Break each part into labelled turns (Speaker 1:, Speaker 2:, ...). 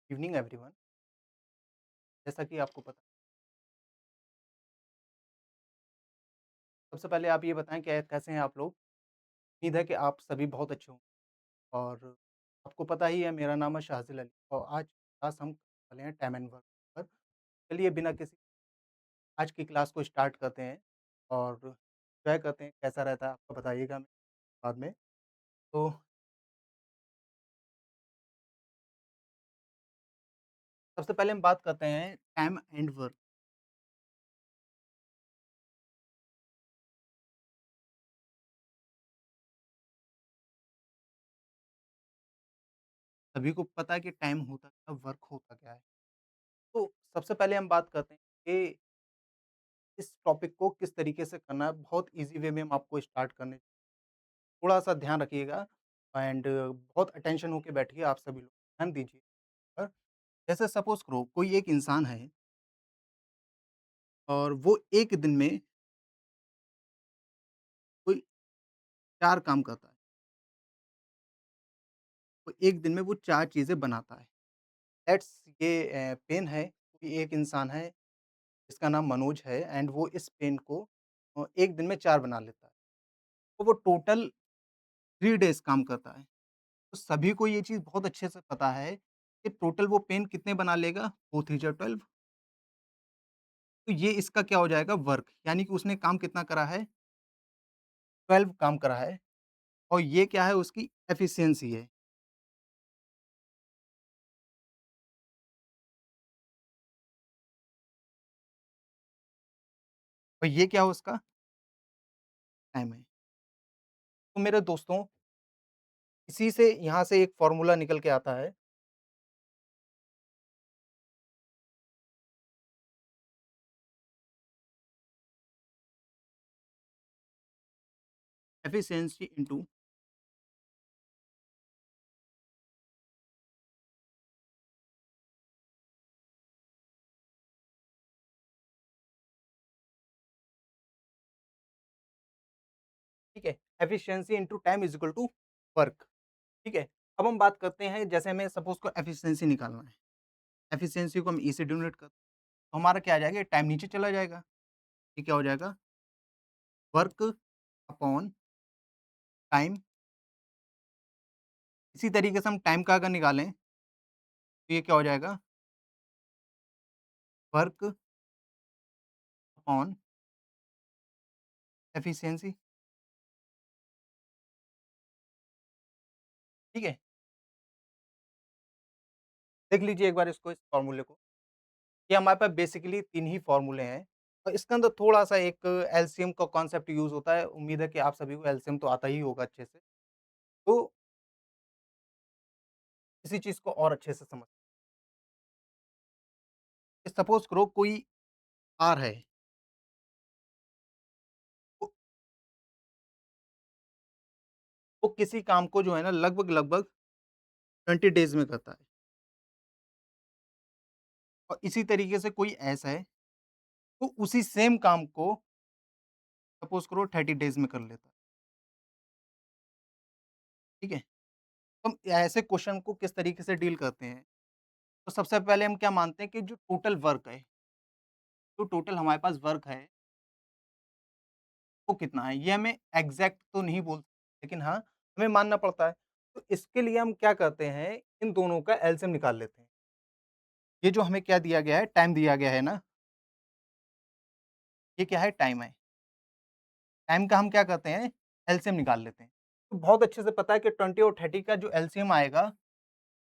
Speaker 1: Evening everyone. जैसा कि आपको पता सबसे पहले आप ये बताएँ कि कैसे हैं आप लोग? उम्मीद है कि आप सभी बहुत अच्छे होंगे और आपको पता ही है मेरा नाम है शाहज़िल अली और आज क्लास हम वाले हैं टाइम एंड वर्क पर। चलिए बिना किसी आज की क्लास को स्टार्ट करते हैं और एन्जॉय करते हैं, कैसा रहता है आपको बताइएगा बाद में। तो सबसे पहले हम बात करते हैं टाइम एंड वर्क। सभी को पता है कि टाइम होता क्या है, वर्क होता क्या है। तो सबसे पहले हम बात करते हैं कि इस टॉपिक को किस तरीके से करना है, बहुत ईज़ी वे में हम आपको स्टार्ट करने थोड़ा-सा ध्यान रखिएगा एंड बहुत अटेंशन होके बैठिए आप सभी लोग, ध्यान दीजिए। जैसे सपोज़ करो कोई एक इंसान है और वो एक दिन में कोई 4 काम करता है। वो एक दिन में वो 4 चीज़ें बनाता है। लेट्स ये पेन है, कोई एक इंसान है जिसका नाम मनोज है एंड वो इस पेन को एक दिन में 4 बना लेता है। तो वो टोटल 3 डेज़ काम करता है। तो सभी को ये चीज़ बहुत अच्छे से पता है कि टोटल वो पेन कितने बना लेगा, 4 3 जा 12। तो ये इसका क्या हो जाएगा वर्क, यानी कि उसने काम कितना करा है 12 काम करा है और ये क्या है उसकी एफिशिएंसी है। और ये क्या है उसका टाइम है। तो मेरे दोस्तों इसी से यहाँ से एक फ़ॉर्मूला निकल के आता है, एफिशिएंसी इंटू ठीक है? Efficiency into time is equal to work, ठीक है? अब हम बात करते हैं जैसे हमें सपोज़ को एफिशिएंसी निकालना है। एफिशिएंसी को हम ई से डिनोट कर तो हमारा क्या आ जाएगा टाइम नीचे चला जाएगा। ये क्या हो जाएगा वर्क अपॉन टाइम। इसी तरीके से हम टाइम का अगर निकालें तो ये क्या हो जाएगा वर्क अपॉन एफिशिएंसी, ठीक है? देख लीजिए एक बार इसको इस फ़ॉर्मूले को। ये हमारे पास बेसिकली 3 ही फ़ॉर्मूले हैं और इसके अंदर थोड़ा-सा एक एलसीएम का कॉन्सेप्ट यूज़ होता है। उम्मीद है कि आप सभी को एलसीएम तो आता ही होगा अच्छे से। तो इसी चीज़ को और अच्छे से समझ सपोज़ करो कोई कार है, वो वो किसी काम को जो है ना लगभग-लगभग 20 डेज़ में करता है और इसी तरीके से कोई ऐसा है, वो उसी सेम काम को सपोज़ करो 30 डेज़ में कर लेता है, ठीक है? तो हम ऐसे क्वेश्चन को किस तरीके से डील करते हैं? तो सबसे पहले हम क्या मानते हैं कि जो टोटल वर्क है, जो टोटल हमारे पास वर्क है वो कितना है? ये हमें एग्ज़ैक्ट तो नहीं बोल लेकिन हाँ, हमें मानना पड़ता है। तो इसके लिए हम क्या करते हैं, इन दोनों का एलसीएम निकाल लेते हैं। ये जो हमें क्या दिया गया है, टाइम दिया गया है ना, ये क्या है टाइम है। टाइम का हम क्या करते हैं, एलसीएम निकाल लेते हैं। तो बहुत अच्छे से पता है कि 20 और 30 का जो एलसीएम आएगा,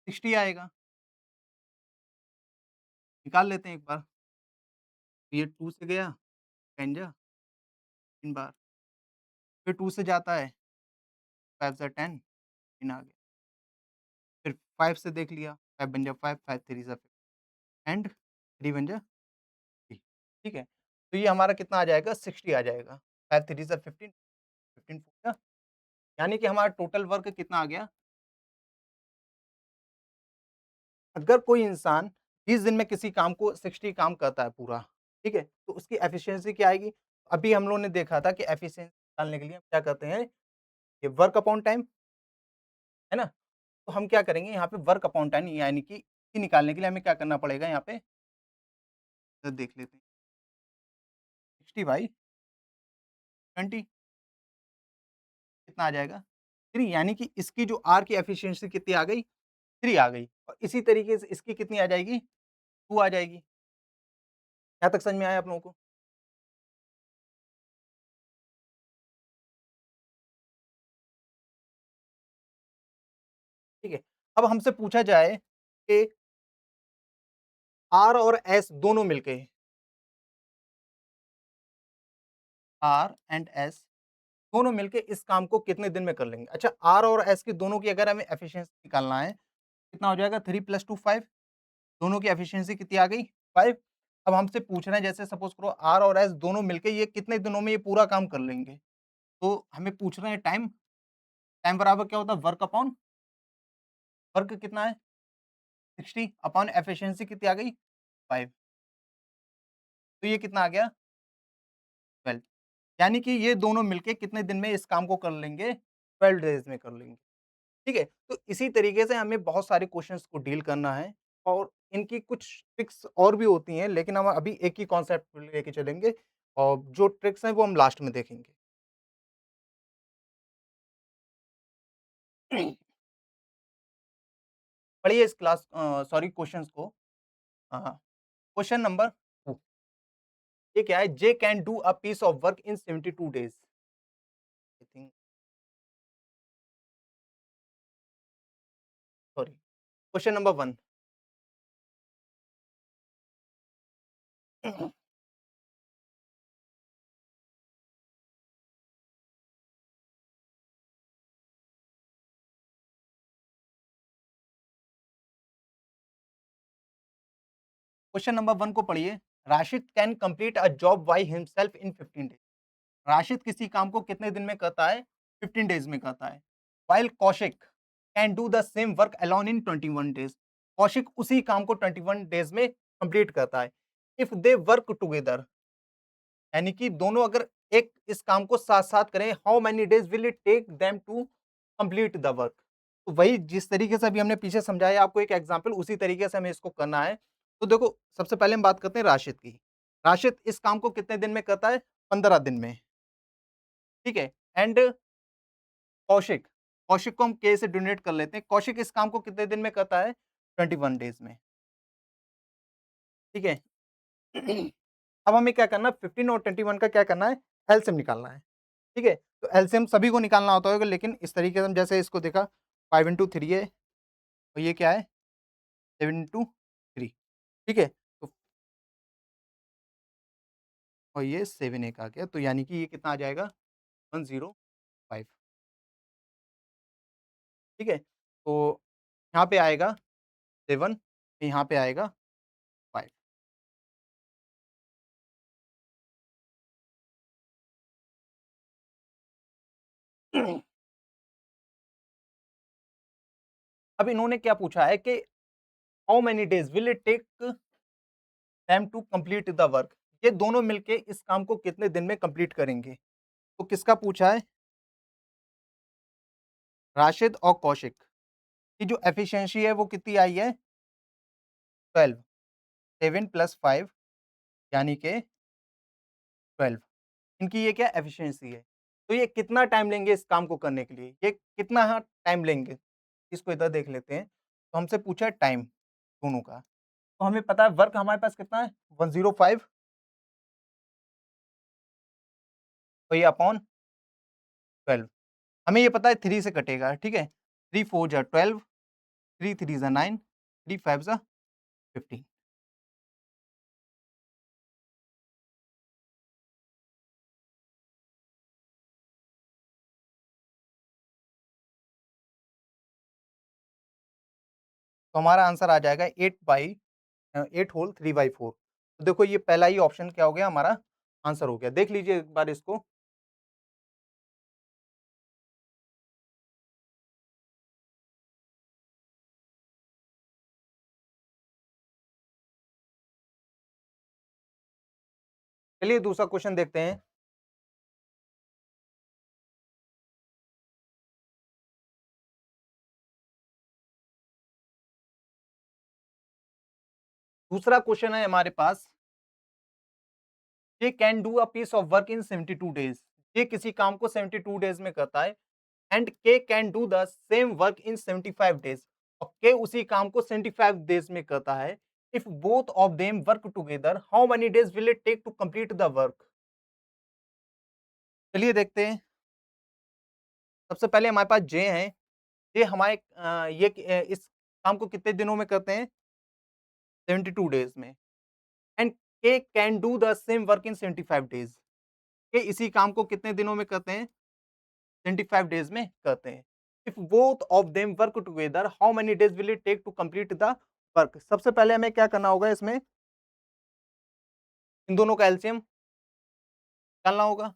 Speaker 1: 60 आएगा। निकाल लेते हैं एक बार। तो ये 2 से गया, 10 जा 3 बार। फिर 2 से जाता है, 5 जा 10, 3 आ गया। फिर 5 से देख लिया, 5 बन जा 5, 5 3 जा 5 एंड 3 बन जा 3, ठीक है? तो ये हमारा कितना आ जाएगा 60 आ जाएगा। 5 3 ज़ा 15, 15 4 ज़ा यानी कि हमारा टोटल वर्क कितना आ गया? अगर कोई इंसान 30 दिन में किसी काम को 60 काम करता है पूरा, ठीक है? तो उसकी एफिशिएंसी क्या आएगी? अभी हम लोगों ने देखा था कि एफिशिएंसी निकालने के लिए हम क्या करते हैं, ये वर्क अपॉन टाइम, है ना? तो हम क्या करेंगे यहाँ पे वर्क अपॉन टाइम यानी कि कि निकालने के लिए हमें क्या करना पड़ेगा यहाँ पे देख लेते हैं 60 बाई 20 कितना आ जाएगा 3 यानी कि इसकी जो आर की एफिशिएंसी कितनी आ गई 3 आ गई और इसी तरीके से इसकी कितनी आ जाएगी 2 आ जाएगी। यहाँ तक समझ में आया आप लोगों को? ठीक है। अब हमसे पूछा जाए कि आर और एस दोनों मिलके आर एंड एस दोनों मिलके इस काम को कितने दिन में कर लेंगे? अच्छा आर और एस की दोनों की अगर हमें एफिशिएंसी निकालना है, कितना हो जाएगा 3 + 2 5 दोनों की एफिशिएंसी कितनी आ गई 5 अब हमसे पूछ रहे हैं जैसे सपोज़ करो आर और एस दोनों मिलके ये कितने दिनों में ये पूरा काम कर लेंगे? तो हमें पूछ रहे हैं टाइम, टाइम बराबर क्या होता है वर्क अपॉन वर्क कितना है 60 अपॉन एफिशिएंसी कितनी आ गई 5 तो ये कितना आ गया 12 यानी कि ये दोनों मिलके कितने दिन में इस काम को कर लेंगे 12 डेज़ में कर लेंगे। ठीक है? तो इसी तरीके से हमें बहुत सारे क्वेश्चंस को डील करना है और इनकी कुछ ट्रिक्स और भी होती हैं, लेकिन हम अभी एक ही कॉन्सेप्ट लेके चलेंगे और जो ट्रिक्स हैं वो हम लास्ट में देखेंगे। पढ़िए इस सॉरी क्वेश्चंस को क्वेश्चन नंबर 2 ये क्या है? J can do a piece of work in 72 days I think sorry question number 1 question number 1 को पढ़िए। Rashid can complete a job by himself in 15 days Rashid किसी काम को कितने दिन में करता है 15 डेज में करता है while Kaushik can do the same work alone in 21 days Kaushik उसी काम को 21 डेज में कंप्लीट करता है इफ दे वर्क टुगेदर यानी कि दोनों अगर एक इस काम को साथ साथ करें how many days will it take them to complete the work तो वही जिस तरीके से अभी हमने पीछे समझाया आपको एक एग्जांपल उसी तरीके से हमें इसको करना है तो देखो सबसे पहले हम बात करते हैं राशिद की राशिद इस काम को कितने दिन में करता है 15 दिन में ठीक है एंड कौशिक, कौशिक को हम के से डिनोट कर लेते हैं। कौशिक इस काम को कितने दिन में करता है? 21 डेज़ में, ठीक है? अब हमें क्या करना है 15 और 21 का क्या करना है? एलसीएम निकालना है, ठीक है? तो एलसीएम सभी को निकालना होता होगा लेकिन इस तरीके से हम जैसे इसको देखा 5 इंटू 3 है और ये क्या है? 7 इंटू 3 ठीक है? तो और ये 7 एक आ गया तो यानी कि ये कितना आ जाएगा? 105 ठीक है? तो यहाँ पे आएगा 7 यहाँ पे आएगा 5 अब इन्होंने क्या पूछा है कि how many days will it take them to complete the work? ये दोनों मिलके इस काम को कितने दिन में कंप्लीट करेंगे? तो किसका पूछा है? राशिद और कौशिक की जो एफिशिएंसी है वो कितनी आई है? 12 7 प्लस 5 यानी कि 12 इनकी ये क्या एफिशिएंसी है। तो ये कितना टाइम लेंगे इस काम को करने के लिए? ये कितना टाइम लेंगे? इसको इधर देख लेते हैं। तो हमसे पूछा है टाइम दोनों का। तो हमें पता है वर्क हमारे पास कितना है? 105 और ये अपॉन 12 हमें ये पता है 3 से कटेगा, ठीक है? 3 4 जा 12 3 3 जा 9 3 5 जा 15 तो हमारा आंसर आ जाएगा 8 होल 3/4 तो देखो ये पहला ही ऑप्शन क्या हो गया हमारा आंसर हो गया। देख लीजिए एक बार इसको। चलिए दूसरा क्वेश्चन देखते हैं। दूसरा क्वेश्चन है हमारे पास, ये can do a piece of work in 72 days. ये किसी काम को 72 डेज में करता है एंड के can do the same work in 75 days. और के उसी काम को 75 डेज में करता है। If both of them work together how many days will it take to complete the work. चलिए देखते हैं। सबसे पहले हमारे पास जे है। ये हमारे इस काम को कितने दिनों में करते हैं? 72 डेज में। एंड के can do the same work in 75 days. के इसी काम को कितने दिनों में करते हैं? 25 डेज में करते हैं। If both of them work together how many days will it take to complete the work. सबसे पहले हमें क्या करना होगा इसमें? इन दोनों का एलसीएम निकालना होगा।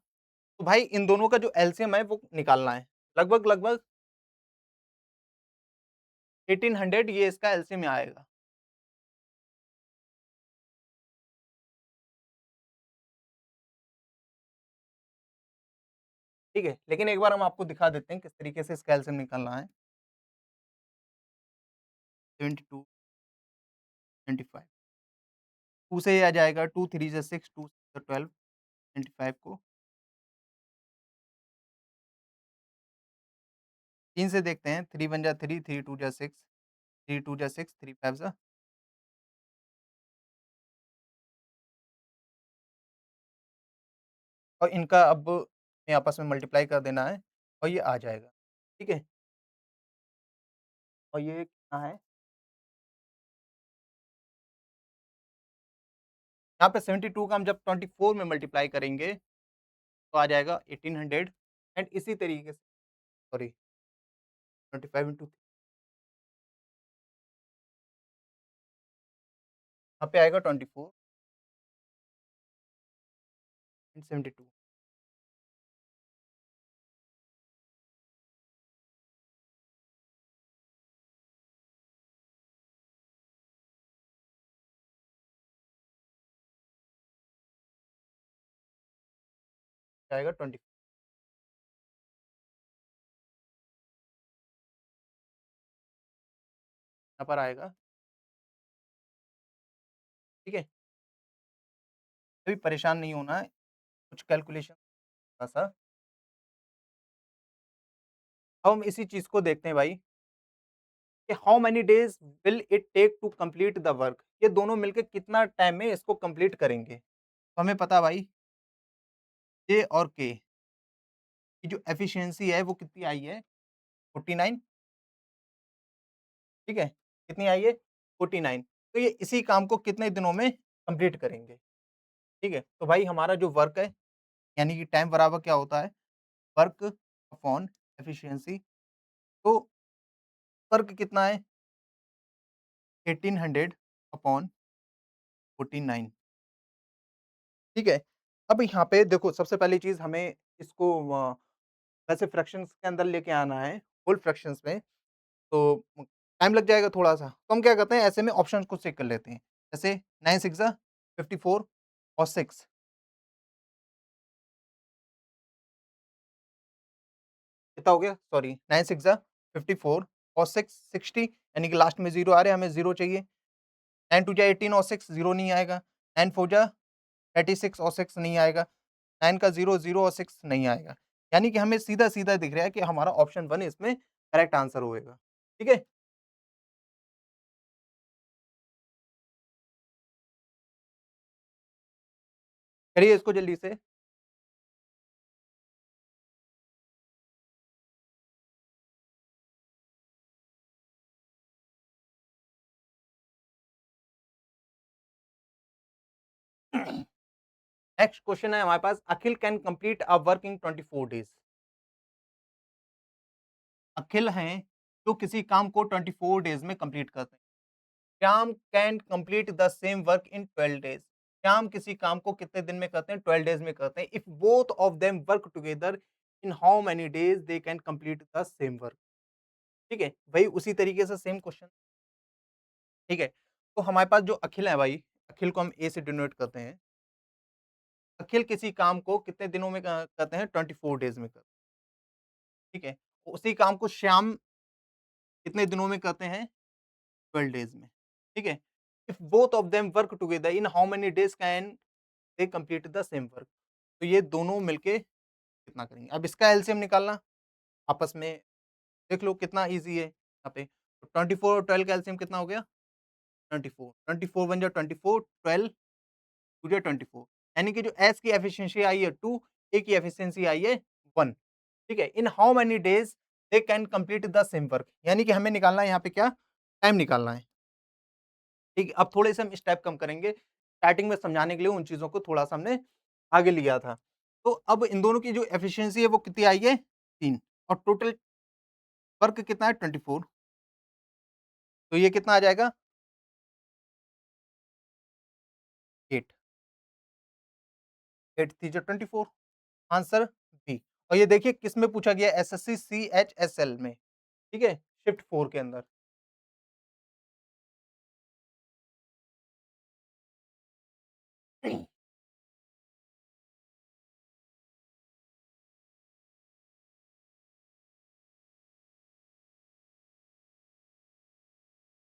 Speaker 1: तो भाई इन दोनों का जो एलसीएम है वो निकालना है। लगभग 1800 ये इसका एलसीएम आएगा। ठीक है? लेकिन एक बार हम आपको दिखा देते हैं किस तरीके से इसका एलसीएम निकालना है। 72, 25, 2 से ये आ जाएगा, 2 3 से 6, 2 6 12, 25 को 3 से देखते हैं, 3 1 जा 3, 3 2 जा 6, 3 2 जा 6, 3 5 जा। और इनका अब हमें आपस में मल्टीप्लाई कर देना है और ये आ जाएगा। ठीक है? और ये कितना है? यहाँ पे 72 का हम जब 24 में मल्टीप्लाई करेंगे तो आ जाएगा 1800। एंड इसी तरीके से सॉरी 25 इंटू यहाँ पे आएगा 24 एंड 72 आएगा 20 यहाँ पर आएगा। ठीक है? अभी परेशान नहीं होना है, कुछ कैलकुलेशन थोड़ा-सा। अब हम इसी चीज़ को देखते हैं भाई कि how many days will it take to complete the work. ये दोनों मिलके कितना टाइम में इसको कंप्लीट करेंगे। तो हमें पता है भाई जे और के की जो एफिशिएंसी है वो कितनी आई है? 49। ठीक है? कितनी आई है? 49। तो ये इसी काम को कितने दिनों में कंप्लीट करेंगे? ठीक है? तो भाई हमारा जो वर्क है, यानी कि टाइम बराबर क्या होता है? Work upon efficiency. तो वर्क कितना है? 1800 अपॉन 49। ठीक है? अब यहाँ पे देखो सबसे पहली चीज़ हमें इसको वैसे फ्रैक्शंस के अंदर लेके आना है, होल फ्रैक्शंस में। तो टाइम लग जाएगा थोड़ा-सा। तो हम क्या करते हैं ऐसे में ऑप्शंस को चेक कर लेते हैं। जैसे 9 6 ज़ा 54 और 6 कितना हो गया? सॉरी 9 6 ज़ा 54 और 6 60 यानी कि लास्ट में 0 आ रहे हैं, हमें 0 चाहिए। 9 2 ज़ा 18 और 6 0 नहीं आएगा। 9 4 ज़ा 36 और 6 नहीं आएगा। 9 का 0 0 और 6 नहीं आएगा। यानी कि हमें सीधा-सीधा दिख रहा है कि हमारा ऑप्शन 1 इसमें करेक्ट आंसर होएगा। ठीक है? करिए इसको जल्दी से। नेक्स्ट क्वेश्चन है हमारे पास, Akhil can complete a work in 24 days. Akhil हैं जो किसी काम को 24 डेज़ में कंप्लीट करते हैं। Shyam can complete the same work in 12 days. Shyam किसी काम को कितने दिन में करते हैं? 12 डेज़ में करते हैं। If both of them work together in how many days they can complete the same work. ठीक है? वही उसी तरीके से सेम क्वेश्चन। ठीक है? तो हमारे पास जो अखिल है भाई, अखिल को हम ए से डिनोट करते हैं। अखिल किसी काम को कितने दिनों में करते हैं? 24 डेज़ में करते हैं। ठीक है? उसी काम को श्याम कितने दिनों में करते हैं? 12 डेज़ में। ठीक है? If both of them work together in how many days can they complete the same work. तो ये दोनों मिलके कितना करेंगे? अब इसका एलसीएम निकालना आपस में देख लो कितना ईज़ी है यहाँ पे। तो 24 और 12 का एलसीएम कितना हो गया? 24, 24 1 जा 24, 12 2 जा 24, यानी कि जो एस की एफिशिएंसी आई है 2, ए की एफिशिएंसी आई है 1, ठीक है? In how many days they can complete the same work, यानी कि हमें निकालना है यहाँ पे क्या? टाइम निकालना है, ठीक है? अब थोड़े से हम स्टेप कम करेंगे, स्टार्टिंग में समझाने के लिए उन चीज़ों को थोड़ा-सा हमने आगे लिया था। तो अब इन दोनों की जो एफिशिएंसी है वो कितनी आई है? 3 और टोटल वर्क कितना है? 24, तो ये कितना आ जाएगा? 8, 8 3 जा 24, आंसर बी। और ये देखिए किसमें पूछा गया है? एसएससी सीएचएसएल में, ठीक है? शिफ्ट 4 के अंदर।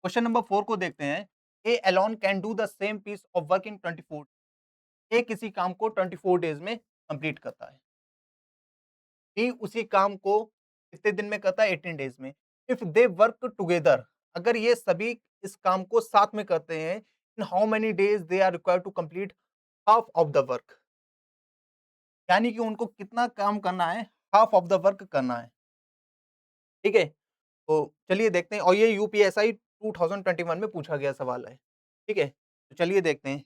Speaker 1: क्वेश्चन नंबर 4 को देखते हैं। A alone can do the same piece of work in 24। A किसी काम को 24 डेज़ में कंप्लीट करता है। बी उसी काम को कितने दिन में करता है? 18 डेज़ में। इफ दे वर्क टुगेदर, अगर ये सभी इस काम को साथ में करते हैं, in how many days they are required to complete half of the work, यानी कि उनको कितना काम करना है? हाल्फ ऑफ द वर्क करना है, ठीक है? तो चलिए देखते हैं, और ये यूपीएसआई 2021 में पूछा गया सवाल है, ठीक है? तो चलिए देखते हैं।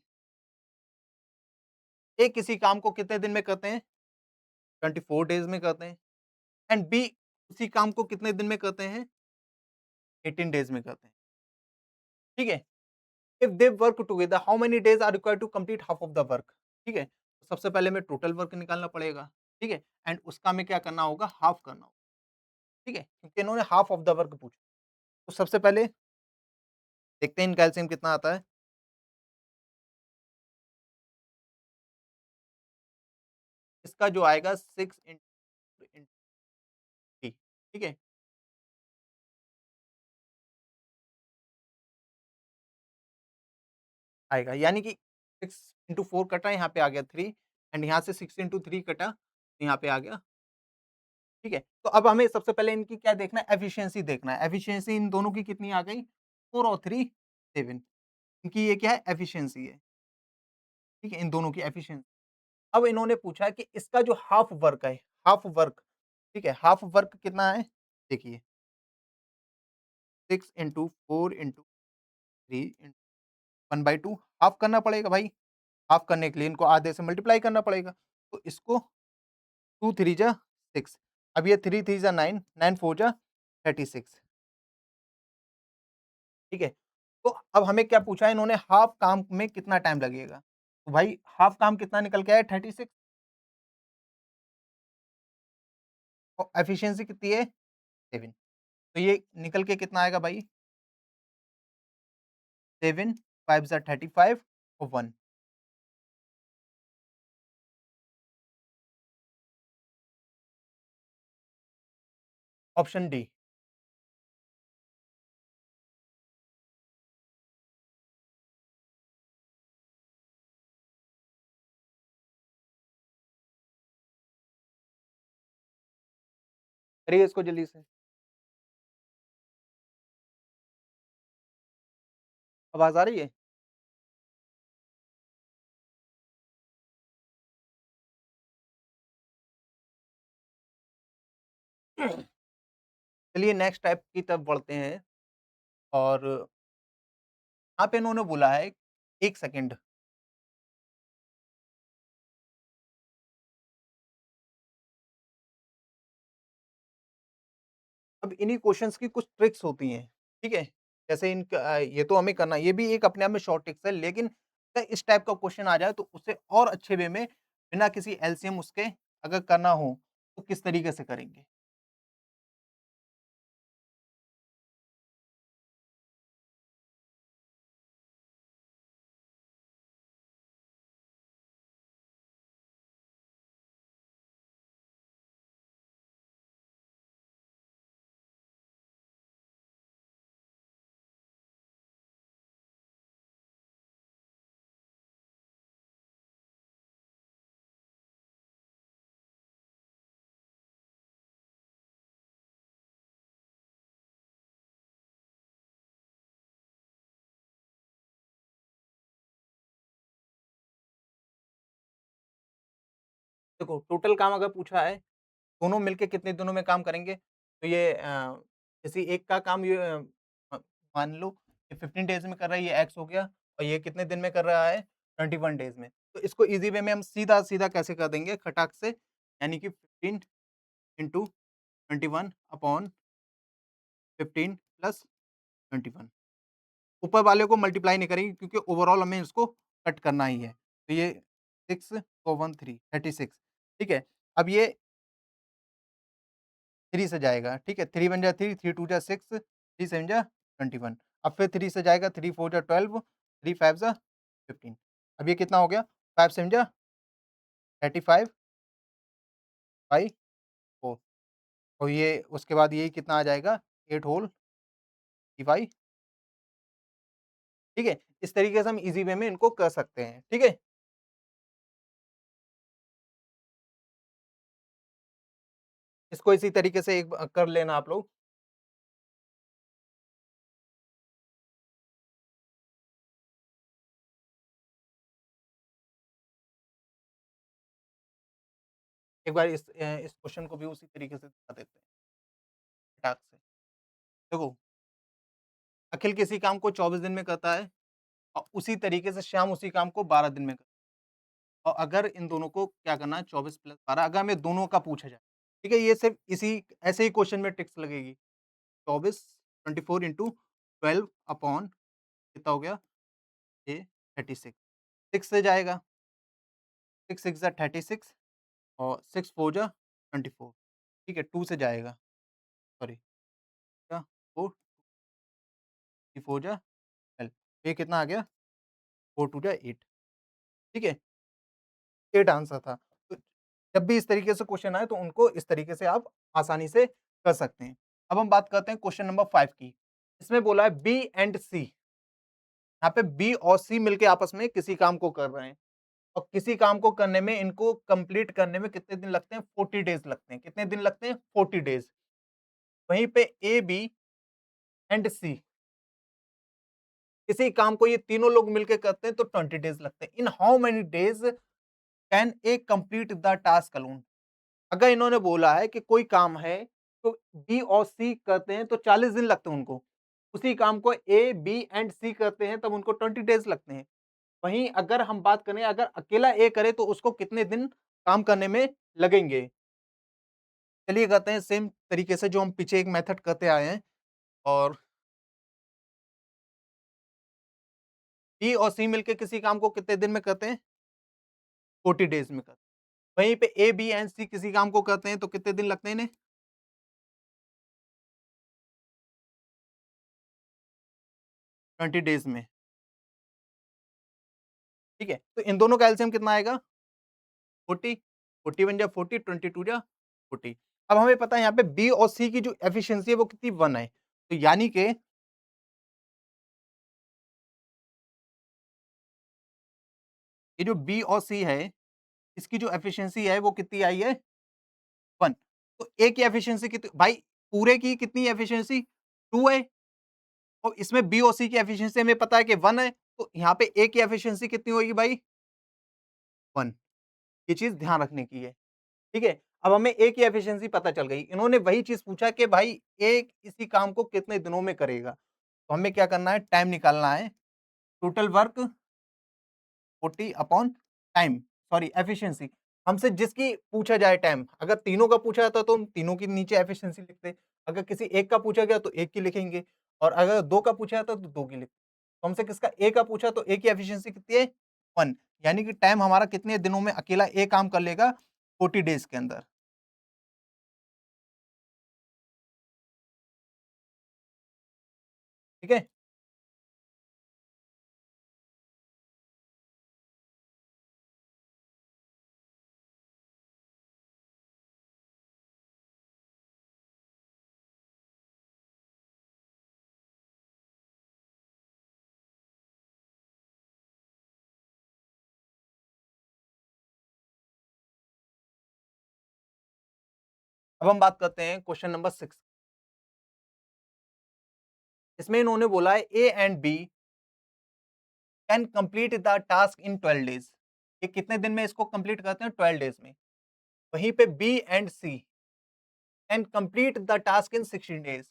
Speaker 1: ए किसी काम को कितने दिन में करते हैं? 24 डेज़ में करते हैं, एंड बी उसी काम को कितने दिन में करते हैं? 18 डेज़ में करते हैं, ठीक है? If they work together how many days are required to complete half of the work, ठीक है? तो सबसे पहले हमें टोटल वर्क निकालना पड़ेगा, ठीक है? एंड उसका हमें क्या करना होगा? हाल्फ करना होगा, ठीक है? क्योंकि इन्होंने हाल्फ ऑफ द वर्क पूछा। तो सबसे पहले देखते हैं इनका एलसीएम कितना आता है। इसका जो आएगा 6 इंटू 3, ठीक है? आएगा, यानी कि 6 इंटू 4 कटा, यहाँ पे आ गया 3, एंड यहाँ से 6 इंटू 3 कटा, तो यहाँ पे आ गया, ठीक है? तो अब हमें सबसे पहले इनकी क्या देखना है? एफिशिएंसी देखना है। एफिशिएंसी इन दोनों की कितनी आ गई? 4 और 3 7, इनकी ये क्या है? एफिशिएंसी है, ठीक है? इन दोनों की एफिशिएंसी। अब इन्होंने पूछा है कि इसका जो हाफ वर्क है, हाफ वर्क, ठीक है? हाफ वर्क कितना है? देखिए 6 इंटू 4 इंटू 3 इंटू 1/2, हाफ करना पड़ेगा भाई। हाफ करने के लिए इनको आधे से मल्टीप्लाई करना पड़ेगा। तो इसको 2 3 जा 6, अब ये 3 3 जा 9, 9 4 जा 36, ठीक है? तो अब हमें क्या पूछा है इन्होंने? हाफ काम में कितना टाइम लगेगा? तो भाई हाफ काम कितना निकल के आया? 36, और एफिशिएंसी कितनी है? 7, तो ये निकल के कितना आएगा भाई? 7 5 जा 35 और 1, ऑप्शन डी। करिए इसको जल्दी से। आवाज़ आ रही है? चलिए नेक्स्ट टाइप की तरफ बढ़ते हैं, और यहाँ पे इन्होंने बोला है 1 सेकंड। अब इन्हीं क्वेश्चंस की कुछ ट्रिक्स होती हैं, ठीक है? जैसे ये तो हमें करना, ये भी एक अपने आप में शॉर्ट ट्रिक्स है, लेकिन अगर इस टाइप का क्वेश्चन आ जाए तो उसे और अच्छे वे में बिना किसी एलसीएम उसके अगर करना हो, तो किस तरीके से करेंगे? देखो टोटल काम अगर पूछा है, दोनों मिलके कितने दिनों में काम करेंगे? तो ये किसी एक का काम ये मान लो कि 15 डेज़ में कर रहा है, ये एक्स हो गया और ये कितने दिन में कर रहा है? 21 डेज़ में। तो इसको ईज़ी वे में हम सीधा-सीधा कैसे कर देंगे खटाक से, यानी कि 15 इंटू 21 अपॉन 15 प्लस 21। ऊपर वाले को मल्टीप्लाई नहीं करेंगे क्योंकि ओवरऑल हमें इसको कट करना ही है। तो ये 6 और 1 3 36 ठीक है। अब ये 3 से जाएगा, ठीक है। 3 1 जा 3, 3 2 जा 6, 3 7 जा 21। अब फिर 3 से जाएगा, 3 4 जा 12, 3 5 जा 15। अब ये कितना हो गया? 5 7 जा 35 बाई 4 और ये उसके बाद यही कितना आ जाएगा? 8 होल डिवाइड ठीक है। इस तरीके से हम ईज़ी वे में इनको कर सकते हैं, ठीक है। इसको इसी तरीके से एक कर लेना आप लोग। एक बार इस क्वेश्चन को भी उसी तरीके से दिखा देते हैं फटाक से। देखो, अखिल किसी काम को 24 दिन में करता है और उसी तरीके से श्याम उसी काम को 12 दिन में करता है। और अगर इन दोनों को क्या करना है 24 प्लस 12 अगर हमें दोनों का पूछा जाए, ठीक है? ये सिर्फ इसी ऐसे ही क्वेश्चन में ट्रिक्स लगेगी। 24 24 इंटू 12 अपॉन कितना हो गया? ये 36 6 से जाएगा, 6 6 जा 36 और 6 4 जा 24 ठीक है, 2 से जाएगा, सॉरी क्या 4 4 जा 12 ये कितना आ गया? 4 2 जा 8 ठीक है? 8 आंसर था। तो जब भी इस तरीके से क्वेश्चन आए तो उनको इस तरीके से आप आसानी से कर सकते हैं। अब हम बात करते हैं क्वेश्चन नंबर 5 की। इसमें बोला है बी एंड सी। यहाँ पे बी और सी मिलके आपस में किसी काम को कर रहे हैं और किसी काम को करने में इनको कंप्लीट करने में कितने दिन लगते हैं? 40 डेज़ लगते हैं। कितने दिन लगते हैं? 40 डेज़। वहीं पे ए, बी एंड सी किसी काम को ये तीनों लोग मिलके करते हैं तो 20 डेज़ लगते हैं। In how many days can a complete the task alone? अगर इन्होंने बोला है कि कोई काम है तो बी और सी करते हैं तो 40 दिन लगते हैं उनको। उसी काम को ए, बी एंड सी करते हैं तब उनको 20 डेज़ लगते हैं। वहीं अगर हम बात करें अगर अकेला ए करे तो उसको कितने दिन काम करने में लगेंगे? चलिए करते हैं सेम तरीके से जो हम पीछे एक मेथड करते आए हैं और बी और सी मिलके किसी काम को कितने दिन में करते हैं? 40 डेज़ में करते हैं। वहीं पे ए, बी एंड सी किसी काम को करते हैं तो कितने दिन लगते हैं इन्हें? 20 डेज़ में, ठीक है? तो इन दोनों का एलसीएम कितना आएगा? 40 41 जा 40 22 जा 40 अब हमें पता है यहाँ पे बी और सी की जो एफिशिएंसी है वो कितनी 1 है। तो यानी कि ये जो बी और सी है, इसकी जो एफिशिएंसी है वो कितनी आई है? 1 तो ए की एफिशिएंसी कितनी भाई पूरे की कितनी एफिशिएंसी 2 है और इसमें बी और सी की एफिशिएंसी हमें पता है कि 1 है, तो यहाँ पे ए की एफिशिएंसी कितनी होगी भाई? 1 ये चीज़ ध्यान रखने की है, ठीक है? अब हमें ए की एफिशिएंसी पता चल गई। इन्होंने वही चीज़ पूछा कि भाई ए इसी काम को कितने दिनों में करेगा? तो हमें क्या करना है टाइम निकालना है। Total work 40 upon time sorry efficiency हमसे जिसकी पूछा जाए टाइम अगर तीनों का पूछा जाता तो हम तीनों के नीचे एफिशिएंसी लिखते अगर किसी एक का पूछा गया तो एक की लिखेंगे और अगर दो का पूछा जाता तो दो की लिखते तो हमसे किसका ए का पूछा तो ए की एफिशिएंसी कितनी है 1 यानी कि टाइम हमारा कितने दिनों में अकेला ए काम कर लेगा 40 डेज के अंदर ठीक है अब हम बात करते हैं क्वेश्चन नंबर 6 इसमें इन्होंने बोला है A and B can complete the task in 12 days ये कितने दिन में इसको कंप्लीट करते हैं 12 डेज में वहीं पे B and C can complete the task in 16 days.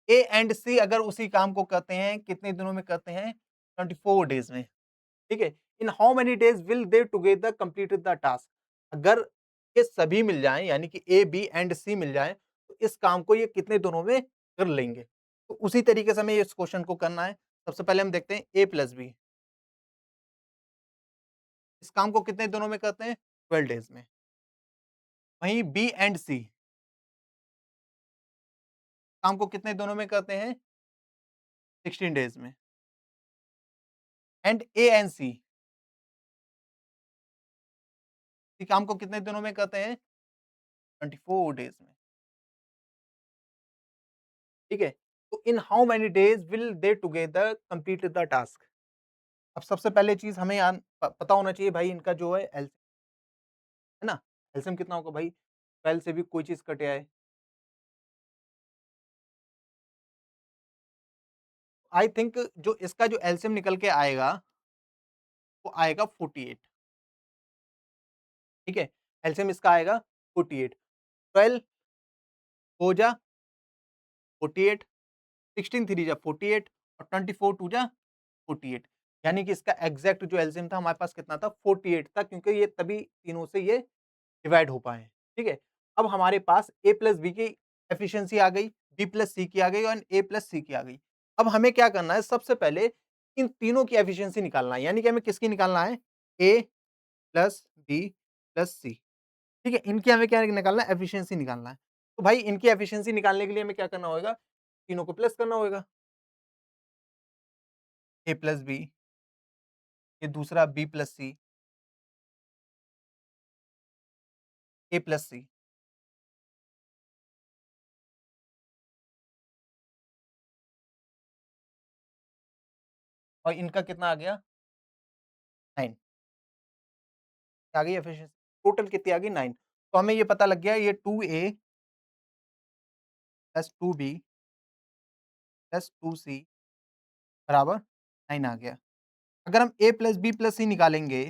Speaker 1: A and C अगर उसी काम को करते हैं, कितने दिनों में करते हैं? 24 डेज में, ठीक है? In how many days will they together complete the task? अगर ये सभी मिल जाएँ, यानी कि ए, बी एंड सी मिल जाएँ, तो इस काम को ये कितने दिनों में कर लेंगे? तो उसी तरीके से हमें इस क्वेश्चन को करना है। सबसे पहले हम देखते हैं ए प्लस बी, इस काम को कितने दिनों में करते हैं? 12 डेज में। वहीं बी एंड सी काम को कितने दिनों में करते हैं? 16 डेज में। एंड ए एंड सी काम को कितने दिनों में करते हैं? 24 डेज में, ठीक है? तो in how many days will they together complete the task? अब सबसे पहले चीज़ हमें पता होना चाहिए भाई, इनका जो है है ना? एलसीएम कितना होगा भाई? 12 से भी कोई चीज़ कट आए। आई थिंक जो इसका जो एलसीएम निकल के आएगा, वो आएगा 48, ठीक है? एलसीएम इसका आएगा 48, 12 हो जा 48, 16 3 जा 48 और 24 2 जा 48, यानी कि इसका एग्ज़ैक्ट जो एलसीएम था हमारे पास कितना था? 48 था, क्योंकि ये तभी तीनों से ये डिवाइड हो पाए हैं, ठीक है? अब हमारे पास a प्लस बी की एफिशिएंसी आ गई, b प्लस सी की आ गई और a प्लस सी की आ गई। अब हमें क्या करना है? सबसे पहले इन तीनों की एफिशिएंसी निकालना है, यानी कि हमें किसकी निकालना है? a प्लस b प्लस सी, ठीक है? इनकी हमें क्या निकालना है? एफिशिएंसी निकालना है। तो भाई इनकी एफिशिएंसी निकालने के लिए हमें क्या करना होगा? तीनों को प्लस करना होगा। a प्लस बी, ये दूसरा b plus C, a plus C, और इनका कितना आ गया? 9 आ गई एफिशिएंसी। टोटल कितनी आ गई? 9। तो हमें ये पता लग गया, ये 2a plus 2b plus 2c बराबर 9 आ गया। अगर हम a प्लस बी प्लस सी निकालेंगे,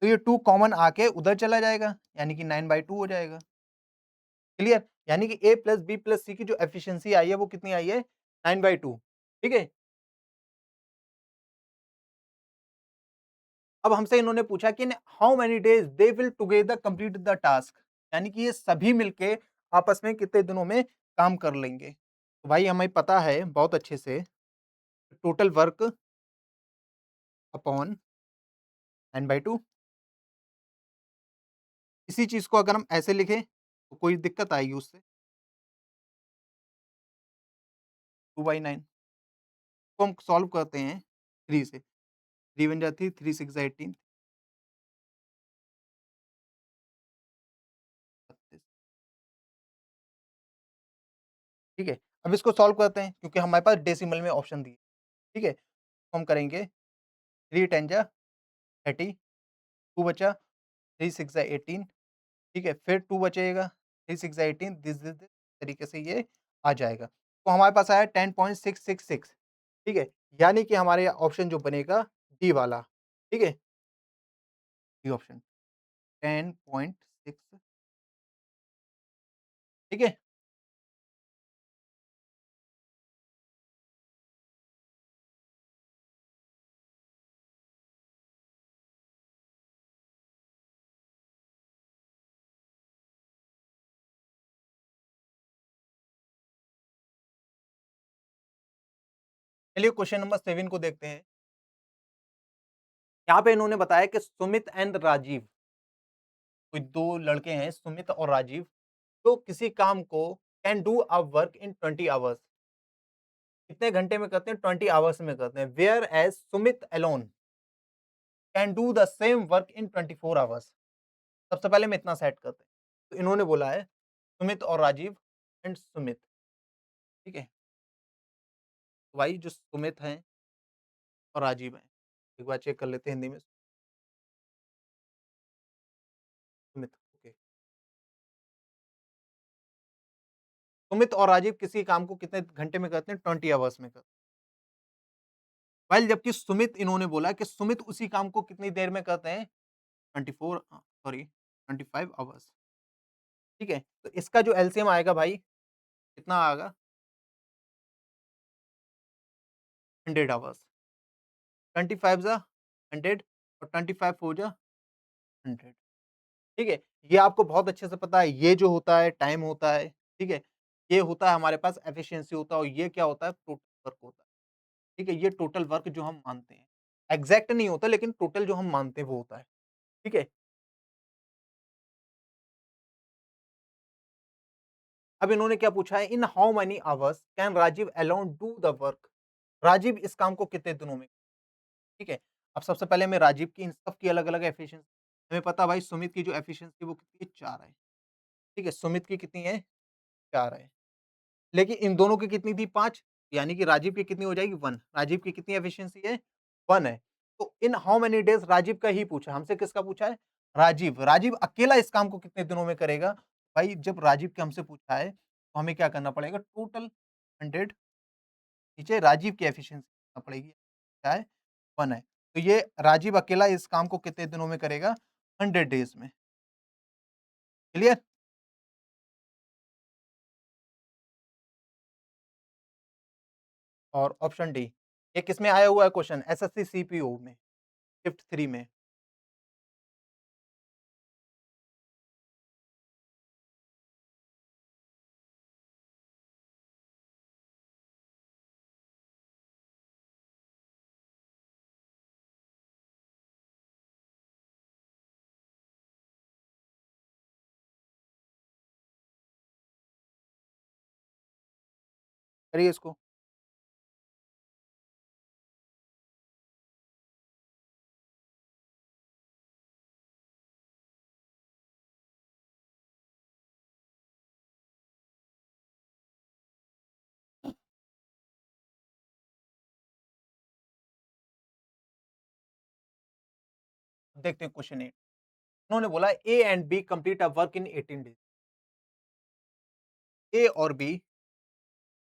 Speaker 1: तो ये 2 कॉमन आके उधर चला जाएगा, यानी कि 9/2 हो जाएगा। क्लियर? यानी कि a plus B plus C की जो एफिशिएंसी आई है, वो कितनी आई है? 9/2, ठीक है? अब हमसे इन्होंने पूछा कि इन how many days they will together complete the task, यानी कि ये सभी मिलके आपस में कितने दिनों में काम कर लेंगे। तो भाई हमें पता है बहुत अच्छे से, टोटल वर्क अपॉन 9/2। इसी चीज को अगर हम ऐसे लिखें तो कोई दिक्कत आएगी उससे? 2/9 को हम सॉल्व करते हैं 3 से, 3 1 जा 3, 3 6 जा 18, 36, ठीक है? अब इसको सॉल्व करते हैं, क्योंकि हमारे पास डेसिमल में ऑप्शन दिए, ठीक है? तो हम करेंगे 3 10 जा 30, 2 बचा, 3 6 जा 18, ठीक है? फिर 2 बचेगा, 3 6 जा 18, दिस तरीके से ये आ जाएगा। तो हमारे पास आया 10.666, ठीक है? यानी कि हमारे ऑप्शन जो बनेगा डी वाला, ठीक है? डी ऑप्शन 10.6, ठीक है? चलिए क्वेश्चन नंबर 7 को देखते हैं। यहाँ पे इन्होंने बताया कि सुमित एंड राजीव, कोई 2 लड़के हैं सुमित और राजीव, जो किसी काम को can do a work in 20 hours, कितने घंटे में करते हैं? 20 आवर्स में करते हैं। Whereas Sumit alone can do the same work in 24 hours. सबसे पहले हम इतना सेट करते हैं। तो इन्होंने बोला है सुमित और राजीव एंड सुमित, ठीक है? तो भाई जो सुमित हैं और राजीव हैं, एक बार चेक कर लेते हैं हिंदी में। सुमित, ओके। सुमित और राजीव किसी काम को कितने घंटे में करते हैं? 20 आवर्स में करते हैं। व्हाइल जबकि सुमित, इन्होंने बोला कि सुमित उसी काम को कितनी देर में करते हैं? 24 सॉरी 25 आवर्स, ठीक है? तो इसका जो एलसीएम आएगा भाई कितना आएगा 100 आवर्स, 25 ज़ा 100 और 25 4 ज़ा 100, ठीक है? ये आपको बहुत अच्छे से पता है, ये जो होता है टाइम होता है, ठीक है? ये होता है हमारे पास एफिशिएंसी होता है और ये क्या होता है टोटल वर्क होता है, ठीक है? ये टोटल वर्क जो हम मानते हैं, एग्ज़ैक्ट नहीं होता लेकिन टोटल जो हम मानते हैं वो होता है, ठीक है? अब इन्होंने क्या पूछा है in how many hours can Rajiv alone do the work? Rajiv इस काम को कितने दिनों में, ठीक है? अब सबसे पहले हमें राजीव की इन सब की अलग-अलग एफिशिएंसी हमें पता है भाई सुमित की जो एफिशिएंसी वो कितनी है 4 है, ठीक है? सुमित की कितनी है 4 है। लेकिन इन दोनों की कितनी थी 5 यानी कि राजीव की कितनी हो जाएगी 1 राजीव की कितनी एफिशिएंसी है 1 है। तो in how many days Rajiv का ही पूछा, हमसे किसका पूछा है? राजीव, राजीव अकेला इस काम को कितने दिनों में करेगा? भाई जब राजीव के हमसे पूछा है, तो हमें क्या करना पड़ेगा टोटल 100 नीचे राजीव की एफिशिएंसी करना पड़ेगी, क्या है 1 है। तो ये राजीव अकेला इस काम को कितने दिनों में करेगा? 100 डेज़ में, क्लियर? और ऑप्शन डी, ये किसमें आया हुआ है क्वेश्चन? एसएससी सीपीओ में, शिफ्ट 3 में। करिए इसको। देखते हैं क्वेश्चन 8 उन्होंने बोला A and B complete a work in 18 days. A और बी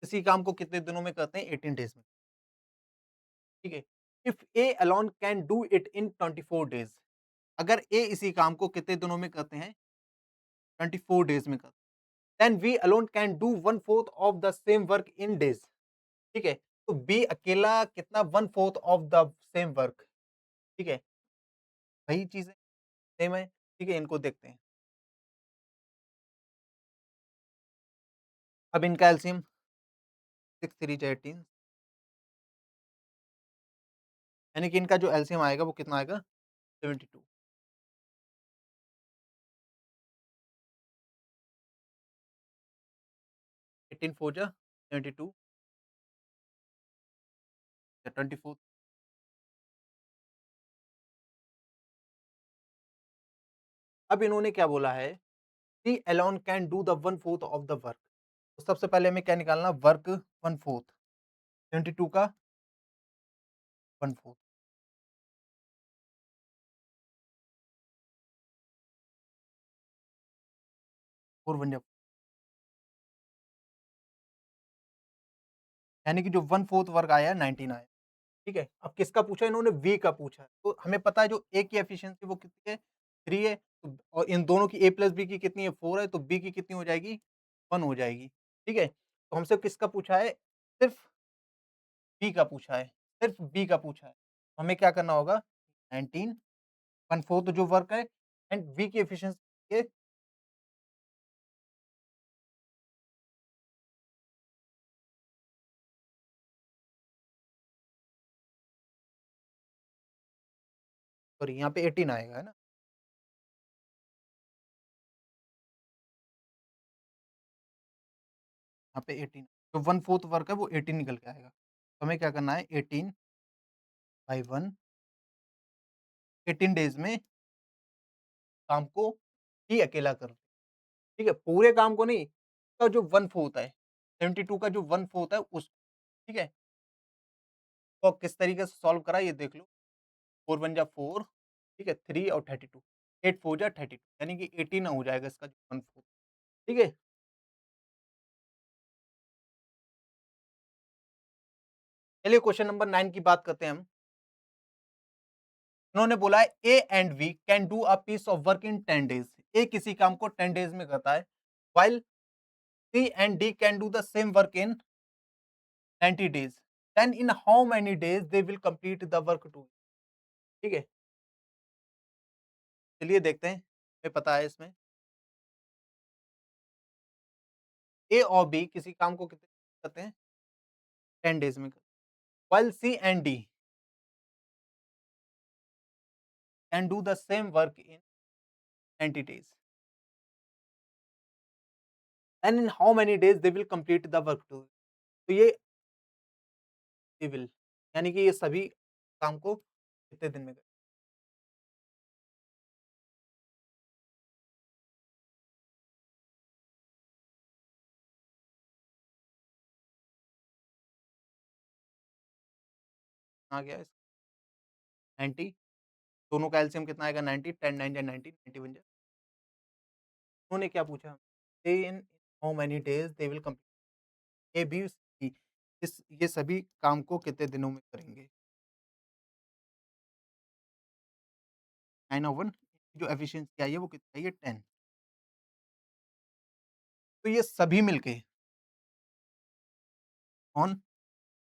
Speaker 1: किसी काम को कितने दिनों में करते हैं? 18 डेज में, ठीक है? If A alone can do it in 24 days, अगर ए इसी काम को कितने दिनों में करते हैं? 24 डेज में करते हैं। Then B alone can do 1/4 of the same work in days, ठीक है? तो बी अकेला कितना 1/4 ऑफ द सेम वर्क, ठीक है? वही चीज़ है, सेम है, ठीक है? इनको देखते हैं। अब इनका एलसीएम 6 3 जा 18 यानी कि इनका जो एलसीएम आएगा वो कितना आएगा? 72 18 4 जा 72 या 24 अब इन्होंने क्या बोला है, she alone can do the 1/4 of the work. तो सबसे पहले हमें क्या निकालना वर्क 1/4 22 का 1/4 4 बन जा यानी कि जो 1/4 वर्क आया है 19 आया, ठीक है? अब किसका पूछा इन्होंने वी का पूछा है। तो हमें पता है जो ए की एफिशिएंसी वो कितनी है 3 है तो और इन दोनों की ए प्लस बी की कितनी है 4 है तो बी की कितनी हो जाएगी 1 हो जाएगी, ठीक है? तो हमसे किसका पूछा है सिर्फ बी का पूछा है, सिर्फ बी का पूछा है। हमें क्या करना होगा 19 1/4 जो वर्क है एंड बी की एफिशिएंसी ये सॉरी यहाँ पे 18 आएगा, है ना? यहाँ पे 18 तो 1/4 वर्क है वो 18 निकल के आएगा। तो हमें क्या करना है 18 बाय 1 18 डेज़ में काम को ही अकेला कर ठीक है? पूरे काम को नहीं, उसका जो 1/4 है, 72 का जो 1/4 है उस ठीक है? तो किस तरीके से सॉल्व करा ये देख लो। 4 1 जा 4 ठीक है? 3 और 32 8 4 जा 32 यानी कि 18 हो जाएगा इसका 1/4 ठीक है? चलिए क्वेश्चन नंबर 9 की बात करते हैं हम। उन्होंने बोला है A and B can do a piece of work in 10 days. A किसी काम को 10 डेज़ में करता है, while C and D can do the same work in 90 days. Then in how many days they will complete the work to ठीक है? चलिए देखते हैं, हमें पता है इसमें ए और बी किसी काम को कितने करते हैं? 10 डेज़ में। While C and D can do the same work in 90 days. And in how many days they will complete the work टू तो ये दे विल यानी कि ये सभी काम को कितने दिन में करें? आ गया इस 90 दोनों का एलसीएम कितना आएगा 90 10 9 या 90 90 बन जाए। उन्होंने क्या पूछा? They in how many days they will complete A, B, C इस ये सभी काम को कितने दिनों में करेंगे? 9 और 1 जो एफिशिएंसी आई है वो कितनी आई है 10 तो ये सभी मिलके ऑन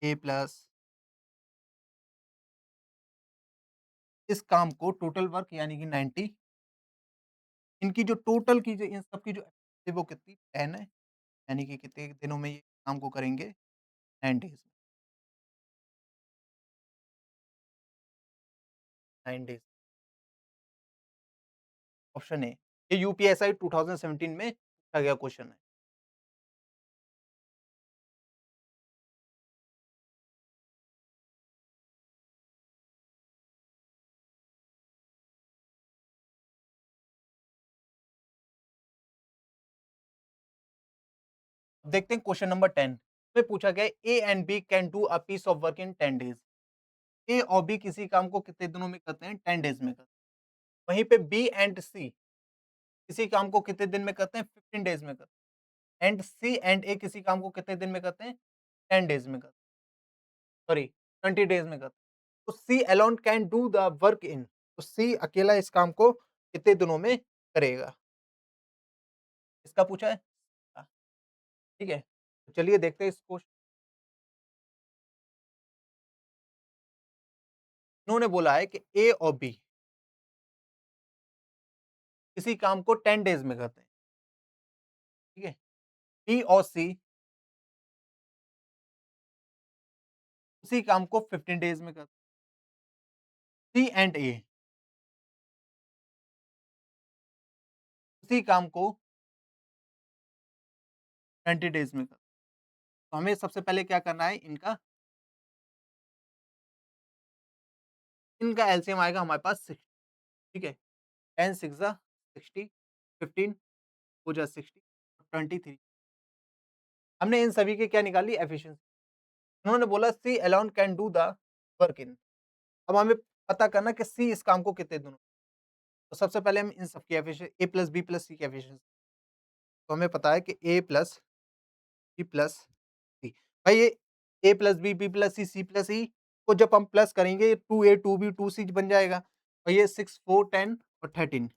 Speaker 1: ए प्लस इस काम को टोटल वर्क यानी कि 90 इनकी जो टोटल की जो इन सब की जो efficiency वो कितनी 10 है, यानी कि कितने दिनों में ये काम को करेंगे 9 डेज़ 9 डेज़ ऑप्शन ए ये यूपीएसआई 2017 में पूछा गया क्वेश्चन है। अब देखते हैं क्वेश्चन नंबर 10 में पूछा गया है A and B can do a piece of work in 10 days. A और बी किसी काम को कितने दिनों में करते हैं 10 डेज़ में करते हैं। वहीं पे बी एंड सी किसी काम को कितने दिन में करते हैं 15 डेज़ में करते हैं। एंड सी एंड ए किसी काम को कितने दिन में करते हैं 10 डेज़ में करते हैं। सॉरी 20 डेज़ में करते हैं। तो C alone can do the work in तो सी अकेला इस काम को कितने दिनों में करेगा? इसका पूछा है। ठीक है? तो चलिए देखते हैं इसको इन्होंने बोला है कि ए और बी किसी काम को 10 डेज़ में करते हैं, ठीक है? बी और सी उसी काम को 15 डेज़ में करते हैं। सी एंड ए उसी काम को 20 डेज़ में करते हैं। तो हमें सबसे पहले क्या करना है इनका एलसीएम आएगा हमारे पास 6 ठीक है? 10 6 ज़ा 60 15 2 जा 60 23 हमने इन सभी की क्या निकाली एफिशिएंसी। उन्होंने बोला C alone can do the work in अब हमें पता करना कि सी इस काम को कितने दिनों तो सबसे पहले हम इन सब की efficiency A plus B plus C की एफिशिएंसी तो हमें पता है कि A plus B plus C भाई ये A plus B B plus C plus E को जब हम प्लस करेंगे 2a 2b 2c बन जाएगा और ये 6 4 10 और 13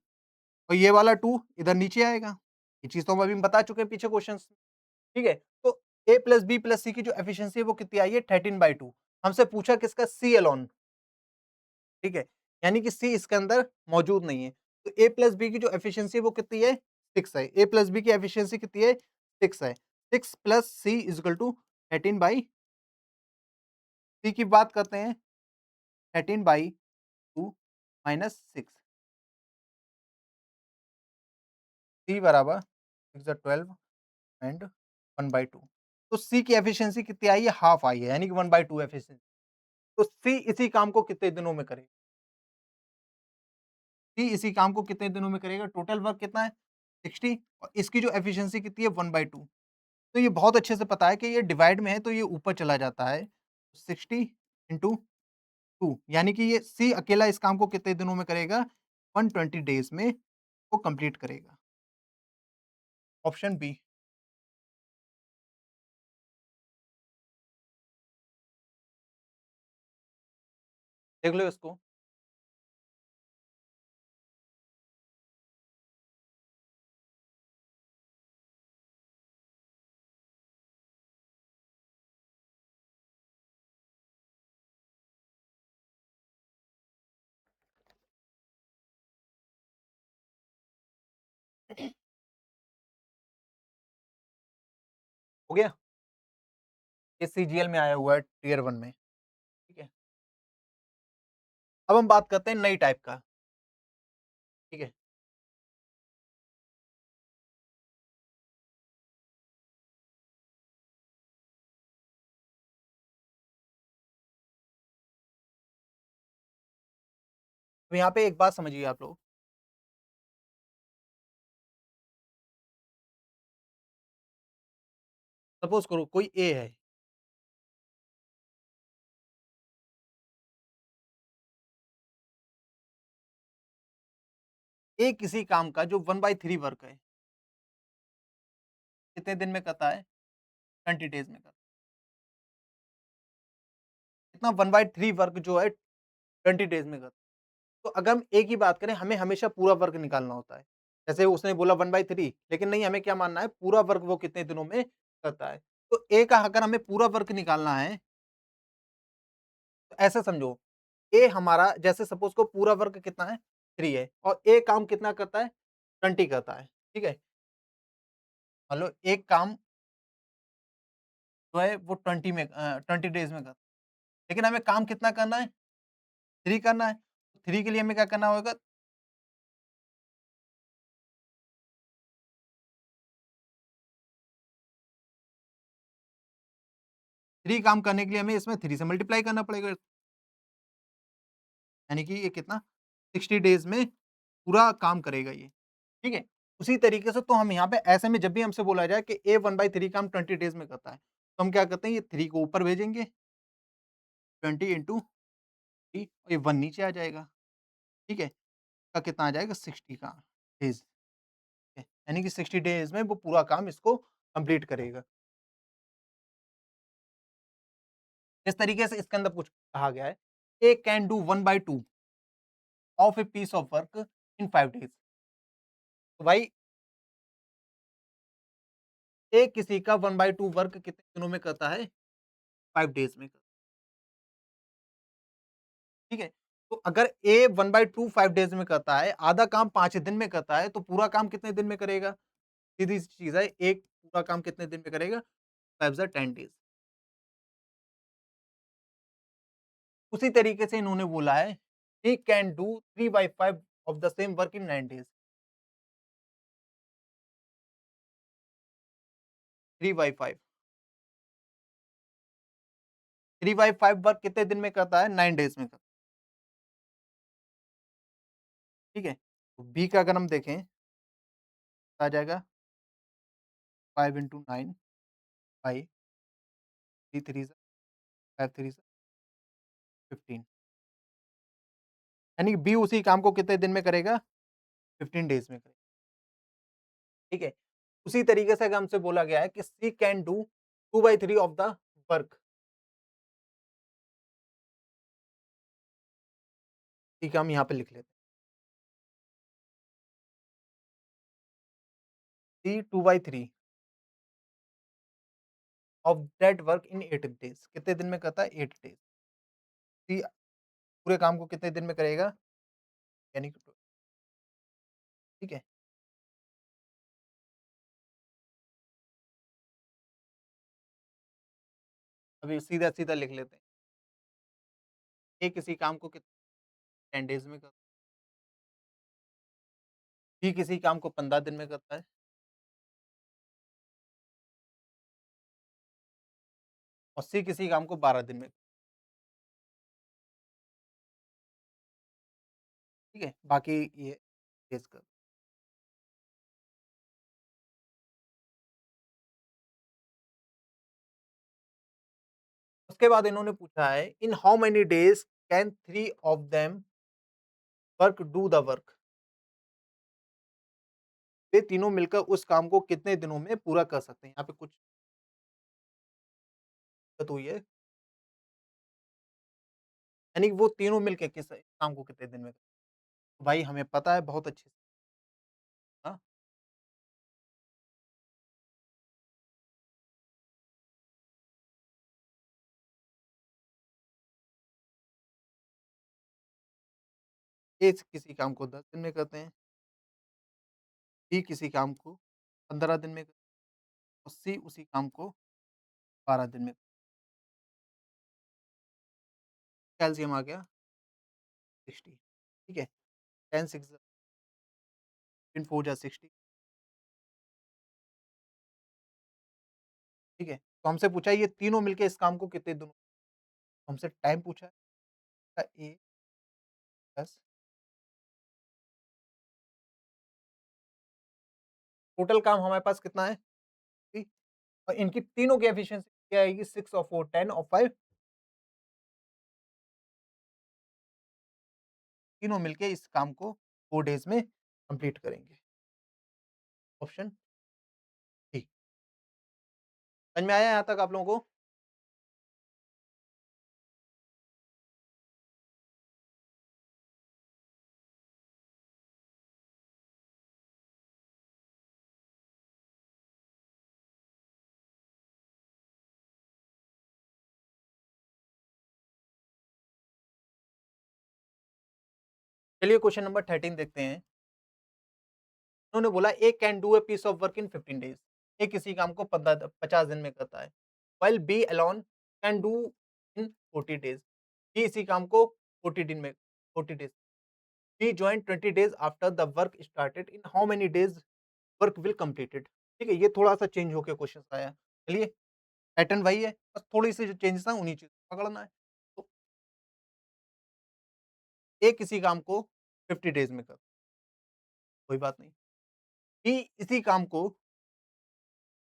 Speaker 1: और ये वाला 2 इधर नीचे आएगा ये चीज तो हम अभी बता चुके हैं पीछे क्वेश्चन ठीक है तो ए प्लस बी प्लस सी की जो एफिशिएंसी है वो कितनी आई है 13/2 हमसे पूछा किसका सी अलोन ठीक है यानी कि सी इसके अंदर मौजूद नहीं है तो ए प्लस बी की जो एफिशिएंसी है वो कितनी है 6 है ए प्लस बी की एफिशिएंसी कितनी है 6 है 6 plus C is equal to 13/सी की बात करते हैं 13/2 माइनस 6 सी बराबर 6 12 एंड 1/2 तो सी की एफिशिएंसी कितनी आई है हाफ आई है यानी कि 1/2 एफिशिएंसी तो सी इसी काम को कितने दिनों में करेगा सी इसी काम को कितने दिनों में करेगा टोटल वर्क कितना है 60 और इसकी जो एफिशिएंसी कितनी है 1/2 तो ये बहुत अच्छे से पता है कि ये डिवाइड में है तो ये ऊपर चला जाता है 60 इंटू 2 यानी कि ये सी अकेला इस काम को कितने दिनों में करेगा 120 डेज में वो कंप्लीट करेगा ऑप्शन बी देख लो इसको हो गया? ये सीजीएल में आया हुआ है टियर 1 में, ठीक है? अब हम बात करते हैं नई टाइप का, ठीक है? तो यहाँ पे एक बात समझिए आप लोग, सपोज़ करो कोई ए है, ए किसी काम का जो 1/3 वर्क है, कितने दिन में करता है? 20 डेज़ में करता है। कितना 1/3 वर्क जो है 20 डेज़ में करता है। तो अगर हम ए की बात करें, हमें हमेशा पूरा वर्क निकालना होता है। जैसे उसने बोला 1/3 लेकिन नहीं हमें क्या मानना है पूरा वर्क वो कितने दिनों में करता है। तो ए का अगर हमें पूरा वर्क निकालना है, तो ऐसे समझो ए हमारा जैसे सपोज़ को पूरा वर्क कितना है 3 है और ए काम कितना करता है 20 करता है, ठीक है? मान लो एक काम जो है वो 20 डेज़ में करता है। लेकिन हमें काम कितना करना है 3 करना है। 3 के लिए हमें क्या करना होगा 3 काम करने के लिए हमें इसमें 3 से मल्टीप्लाई करना पड़ेगा। यानी कि ये कितना 60 डेज़ में पूरा काम करेगा ये, ठीक है? उसी तरीके से तो हम यहाँ पे ऐसे में जब भी हमसे बोला जाए कि ए 1/3 काम 20 डेज़ में करता है, तो हम क्या करते हैं ये 3 को ऊपर भेजेंगे 20 इंटू 3 और ये 1 नीचे आ जाएगा, ठीक है? का कितना आ जाएगा 60 का डेज़, ठीक है? यानी कि 60 डेज़ में वो पूरा काम इसको कंप्लीट करेगा। इस तरीके से इसके अंदर कुछ कहा गया है, A can do 1/2 of a piece of work in 5 days. तो भाई ए किसी का 1/2 वर्क कितने दिनों में करता है? 5 डेज़ में, ठीक है? तो अगर ए 1/2 5 डेज़ में करता है, आधा काम 5 दिन में करता है, तो पूरा काम कितने दिन में करेगा? सीधी-सी चीज़ है, एक पूरा काम कितने दिन में करेगा? 5 ज़ा 10 डेज़। उसी तरीके से इन्होंने बोला है, he can do 3/5 of the same work in 9 days. 3/5 3/5 work कितने दिन में करता है? 9 डेज़ में करता है, ठीक है? तो बी का अगर हम देखें, आ जाएगा 5 इंटू 9 बाई 3 3 ज़ा 5 3 ज़ा 15 यानी कि बी उसी काम को कितने दिन में करेगा? 15 डेज़ में करेगा, ठीक है? उसी तरीके से अगर हमसे बोला गया है कि C can do 2/3 of the work, ठीक है? हम यहाँ पे लिख लेते हैं, C 2/3 of that work in 8 days कितने दिन में करता है? 8 डेज़। सी पूरे काम को कितने दिन में करेगा? यानी कि ठीक है? अभी सीधा-सीधा लिख लेते हैं, ए किसी काम को कित 10 डेज़ में करता है, बी किसी काम को 15 दिन में करता है और सी किसी काम को 12 दिन में, ठीक है? बाकी ये केस का उसके बाद इन्होंने पूछा है in how many days can 3 of them work do the work? वे तीनों मिलकर उस काम को कितने दिनों में पूरा कर सकते हैं? यहाँ पे कुछ दिक्कत हुई है, यानी कि वो तीनों मिलके किस काम को कितने दिन में भाई हमें पता है बहुत अच्छे से, हाँ, ए किसी काम को 10 दिन में करते हैं, बी किसी काम को 15 दिन में, और सी उसी काम को 12 दिन में कैल्शियम आ गया 60 ठीक है, 10 6 इन 4 जा 60 ठीक है। तो हमसे पूछा है ये तीनों मिलके इस काम को कितने दिनों हमसे टाइम पूछा है ए प्लस टोटल काम हमारे पास कितना है 3 और इनकी तीनों की एफिशिएंसी क्या आएगी 6 और 4 10 और 5 तीनों मिलके इस काम को 4 डेज़ में कंप्लीट करेंगे। Option D. समझ में आया यहाँ तक आप लोगों को? चलिए क्वेश्चन नंबर 13 देखते हैं। उन्होंने बोला A can do a piece of work in 15 days. A किसी काम को 50 दिन में करता है। While B alone can do in 40 days. B इसी काम को 40 दिन में 40 days. B joined 20 days after the work started in how many days work will completed. ठीक है, ये थोड़ा-सा चेंज होके क्वेश्चन आया। चलिए पैटर्न वही है, बस थोड़ी-सी जो चेंजेस हैं उन्हीं चीज़ को पकड़ना है। तो ए किसी काम को 50 डेज़ में करता है, कोई बात नहीं। बी इसी काम को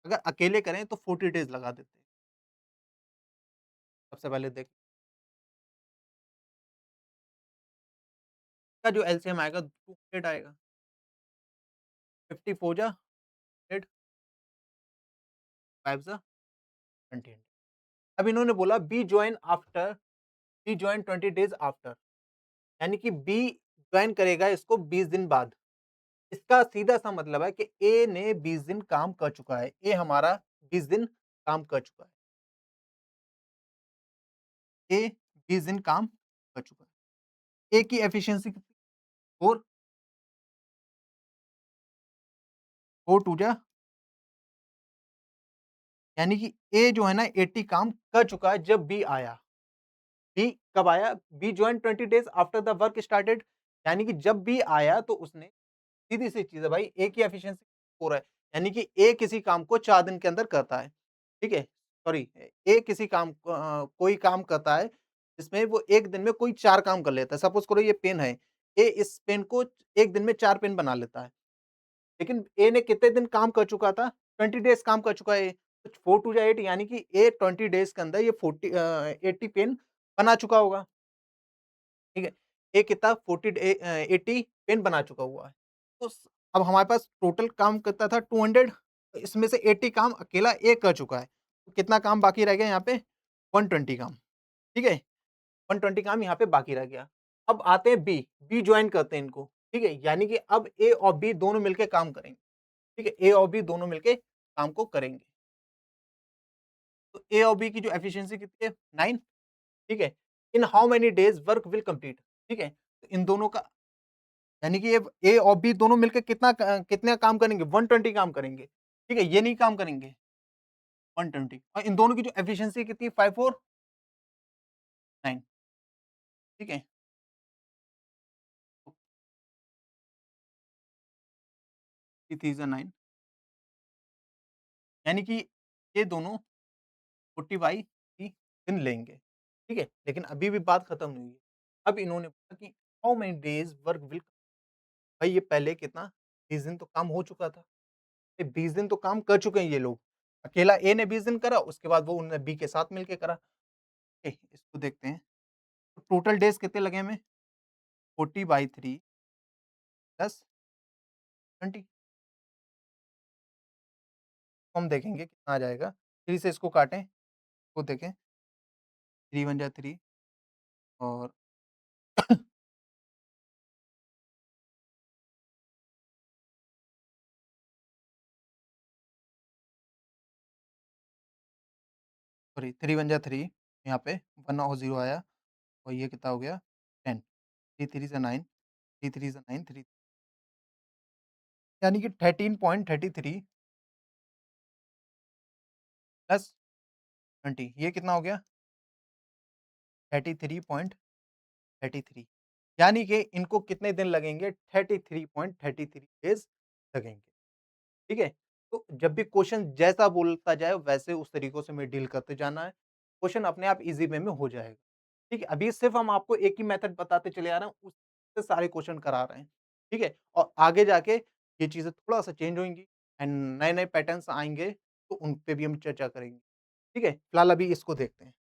Speaker 1: अगर अकेले करें तो 40 डेज़ लगा देते हैं। सबसे पहले देख का जो एलसीएम आएगा 200 आएगा। 50 4 जा 100 5 जा 20। अब इन्होंने बोला बी जॉइन 20 डेज़ आफ्टर यानी कि बी जॉइन करेगा इसको 20 दिन बाद। इसका सीधा-सा मतलब है कि ए ने 20 दिन काम कर चुका है। ए हमारा 20 दिन काम कर चुका है। ए 20 दिन काम कर चुका है। ए की एफिशिएंसी कितनी 4 4 2 जा यानी कि ए जो है ना 80 काम कर चुका है जब बी आया। बी कब आया? B joined 20 days after the work started यानी कि जब बी आया तो उसने सीधी-सी चीज़ है भाई ए की एफिशिएंसी 4 है। यानी कि ए किसी काम को 4 दिन के अंदर करता है। ठीक है? सॉरी ए किसी काम को कोई काम करता है जिसमें वो 1 दिन में कोई 4 काम कर लेता है। सपोज़ करो ये पेन है। ए इस पेन को 1 दिन में 4 पेन बना लेता है। लेकिन ए ने कितने दिन काम कर चुका था? 20 डेज़ काम कर चुका है ए। तो 4 टू जा 8 यानी कि ए 20 डेज़ के अंदर ये 80 पेन बना चुका होगा। ठीक है? ए कितना 80 पेन बना चुका हुआ है। तो स अब हमारे पास टोटल काम कितना था 200 तो इसमें से 80 काम अकेला ए कर चुका है। तो कितना काम बाकी रह गया यहाँ पे 120 काम, ठीक है? 120 काम यहाँ पे बाकी रह गया। अब आते हैं बी, बी जॉइन करते हैं इनको, ठीक है? यानी कि अब ए और बी दोनों मिलके काम करेंगे, ठीक है? ए और बी दोनों मिलके काम को करेंगे। तो ए और बी की जो एफिशिएंसी कितनी है 9 ठीक है? In how many days work will complete ठीक है? तो इन दोनों का यानी कि अब ए और बी दोनों मिलके कितना काम करेंगे 120 काम करेंगे, ठीक है? ये नहीं काम करेंगे 120 और इन दोनों की जो एफिशिएंसी कितनी है 5 4 9 ठीक है? 3 3 9 यानी कि ये दोनों 40/3 दिन लेंगे, ठीक है? लेकिन अभी भी बात खत्म नहीं हुई है। अब इन्होंने बोला कि how many days work will भाई ये पहले कितना 20 दिन तो काम हो चुका था। ये 20 दिन तो काम कर चुके हैं ये लोग। अकेला ए ने 20 दिन करा, उसके बाद वो उन्होंने बी के साथ मिलके करा। इसको देखते हैं। तो टोटल डेज़ कितने लगे हमें? 40/3 प्लस 20 तो हम देखेंगे कितना आ जाएगा। 3 से इसको काटें, तो देखें 3 1 जा 3 और सॉरी 3 1 जा 3 यहाँ पे 1 और 0 आया और ये कितना हो गया 10 3 3 से 9 3 3 से 9 3 यानी कि 13.33 प्लस 20 ये कितना हो गया? 33.33 यानी कि इनको कितने दिन लगेंगे? 33.33 डेज़ लगेंगे, ठीक है? तो जब भी क्वेश्चन जैसा बोलता जाए वैसे उस तरीकों से हमें डील करते जाना है। क्वेश्चन अपने आप ईज़ी वे में हो जाएगा, ठीक है? अभी सिर्फ़ हम आपको एक ही मेथड बताते चले आ रहे हैं, उससे सारे क्वेश्चन करा रहे हैं, ठीक है? और आगे जाके ये चीज़ें थोड़ा-सा चेंज होंगी एंड नए-नए पैटर्न्स आएँगे, तो उन पे भी हम चर्चा करेंगे, ठीक है? फिलहाल अभी इसको देखते हैं।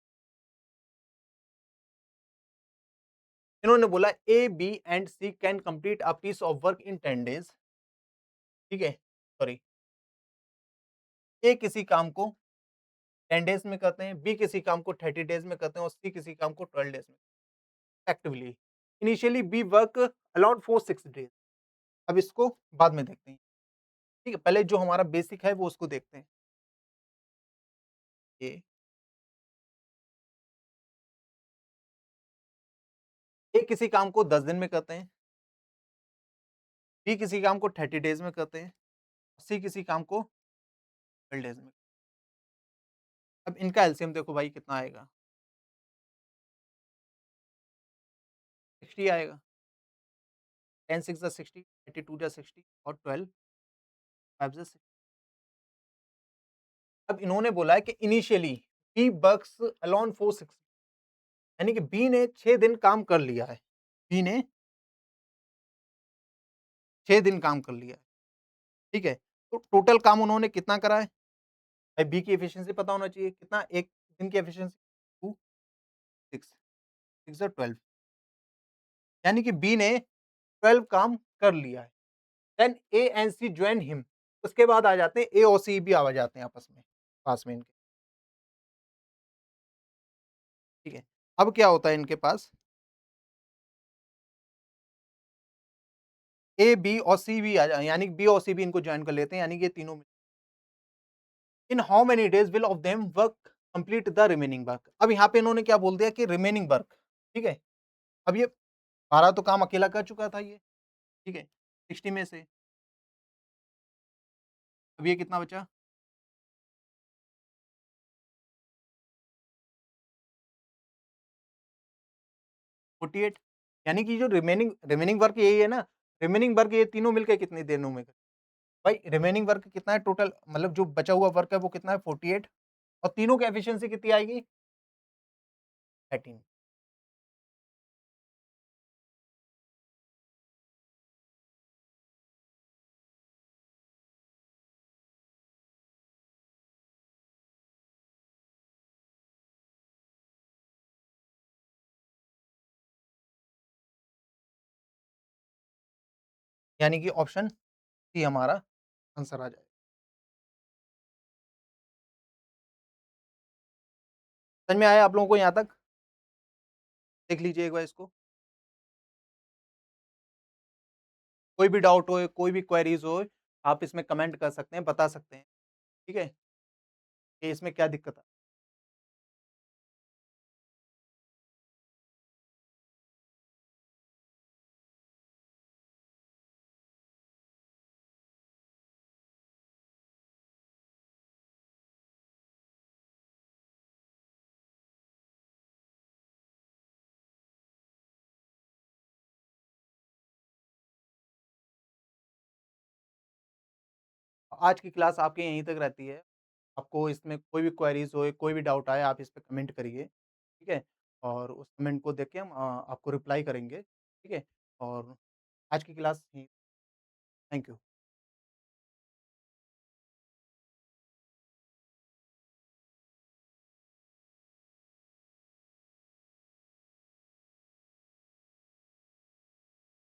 Speaker 1: इन्होंने बोला A, B and C can complete a piece of work in 10 days, ठीक है? सॉरी, ए किसी काम को 10 डेज़ में करते हैं, बी किसी काम को 30 डेज़ में करते हैं और सी किसी काम को 12 डेज़ में actively. Initially B work alone for 6 days. अब इसको बाद में देखते हैं, ठीक है? पहले जो हमारा बेसिक है वो उसको देखते हैं। ए, ए किसी काम को 10 दिन में करते हैं, बी किसी काम को 30 डेज़ में करते हैं, सी किसी काम को 12 डेज़ में। अब इनका एलसीएम देखो भाई कितना आएगा? 60 आएगा। 10 6 जा 60, 82 जा 60 और 12 5 जा 6। अब इन्होंने बोला है कि initially B works alone for 6 यानी कि बी ने 6 दिन काम कर लिया है। बी ने 6 दिन काम कर लिया है, ठीक है? तो टोटल काम उन्होंने कितना करा है? भाई बी की एफिशिएंसी पता होना चाहिए कितना 1 दिन की एफिशिएंसी 2 6 6 जा 12 यानी कि बी ने 12 काम कर लिया है। Then A and C join him उसके बाद आ जाते हैं ए और सी भी आ जाते हैं आपस में, पास में इनके, ठीक है? अब क्या होता है इनके पास ए, बी और सी भी आ जाए यानी बी और सी भी इनको जॉइन कर लेते हैं यानी कि ये तीनों इन how many days will of them work complete the remaining work. अब यहाँ पे इन्होंने क्या बोल दिया कि रिमेनिंग वर्क, ठीक है? अब ये 12 तो काम अकेला कर चुका था ये, ठीक है? 60 में से अब ये कितना बचा? 48 यानी कि जो रिमेनिंग रिमेनिंग वर्क यही है ना, रिमेनिंग वर्क ये तीनों मिलके कितनी दिनों में भाई रिमेनिंग वर्क कितना है टोटल मतलब जो बचा हुआ वर्क है वो कितना है 48 और तीनों की एफिशिएंसी कितनी आएगी? 13 यानी कि ऑप्शन सी हमारा आंसर आ जाएगा। समझ में आया आप लोगों को यहाँ तक? देख लीजिए एक बार इसको। कोई भी डाउट हो, कोई भी क्वेरीज़ हो, आप इसमें कमेंट कर सकते हैं, बता सकते हैं, ठीक है? कि इसमें क्या दिक्कत है। आज की क्लास आपकी यहीं तक रहती है। आपको इसमें कोई भी क्वेरीज़ हो, कोई भी डाउट आए, आप इस पे कमेंट करिए, ठीक है? और उस कमेंट को देख के हम आपको रिप्लाई करेंगे, ठीक है? और आज की क्लास यहीं थैंक यू।